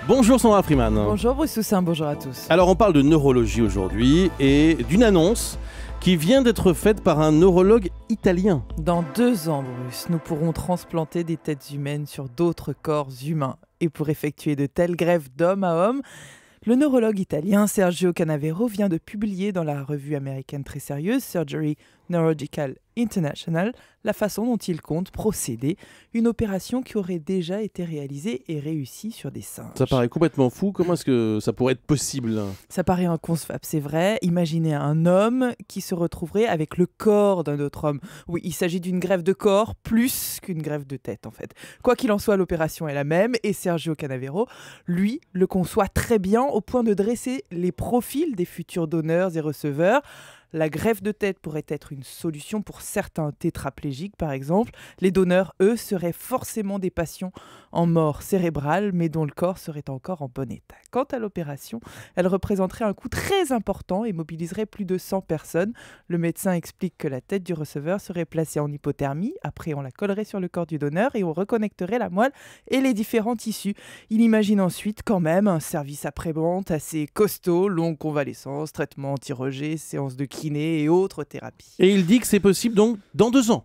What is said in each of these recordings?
Bonjour Sandra Freeman. Bonjour Bruce Toussaint, bonjour à tous. Alors on parle de neurologie aujourd'hui et d'une annonce qui vient d'être faite par un neurologue italien. Dans 2 ans, Bruce, nous pourrons transplanter des têtes humaines sur d'autres corps humains. Et pour effectuer de telles greffes d'homme à homme, le neurologue italien Sergio Canavero vient de publier dans la revue américaine très sérieuse Surgery Neurological International la façon dont il compte procéder, une opération qui aurait déjà été réalisée et réussie sur des singes. Ça paraît complètement fou, comment est-ce que ça pourrait être possible ? Ça paraît inconcevable, c'est vrai. Imaginez un homme qui se retrouverait avec le corps d'un autre homme. Oui, il s'agit d'une greffe de corps plus qu'une greffe de tête en fait. Quoi qu'il en soit, l'opération est la même et Sergio Canavero, lui, le conçoit très bien au point de dresser les profils des futurs donneurs et receveurs. La greffe de tête pourrait être une solution pour certains tétraplégiques, par exemple. Les donneurs, eux, seraient forcément des patients en mort cérébrale, mais dont le corps serait encore en bon état. Quant à l'opération, elle représenterait un coût très important et mobiliserait plus de 100 personnes. Le médecin explique que la tête du receveur serait placée en hypothermie. Après, on la collerait sur le corps du donneur et on reconnecterait la moelle et les différents tissus. Il imagine ensuite quand même un service après-vente assez costaud, longue convalescence, traitement anti-rejet, séance de kiné et autres thérapies. Et il dit que c'est possible donc dans 2 ans.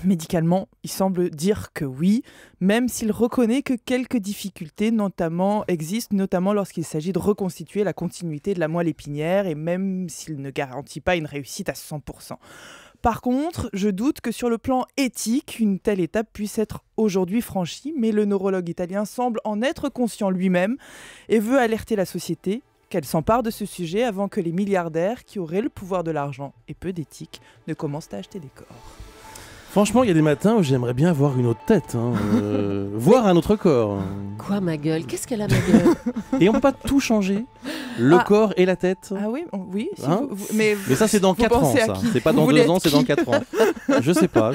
Médicalement, il semble dire que oui, même s'il reconnaît que quelques difficultés existent, notamment lorsqu'il s'agit de reconstituer la continuité de la moelle épinière et même s'il ne garantit pas une réussite à 100%. Par contre, je doute que sur le plan éthique, une telle étape puisse être aujourd'hui franchie, mais le neurologue italien semble en être conscient lui-même et veut alerter la société qu'elle s'empare de ce sujet avant que les milliardaires qui auraient le pouvoir de l'argent et peu d'éthique ne commencent à acheter des corps. Franchement, il y a des matins où j'aimerais bien avoir une autre tête, voir un autre corps. Quoi, ma gueule? Qu'est-ce qu'elle a, ma gueule? Et on peut pas tout changer, le corre et la tête. Ah oui, oui. Si Hein mais ça c'est dans 4 ans, ça. C'est pas dans 2 ans, c'est dans 4 ans. Je sais pas,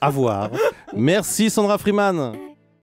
à voir. Merci Sandra Freeman.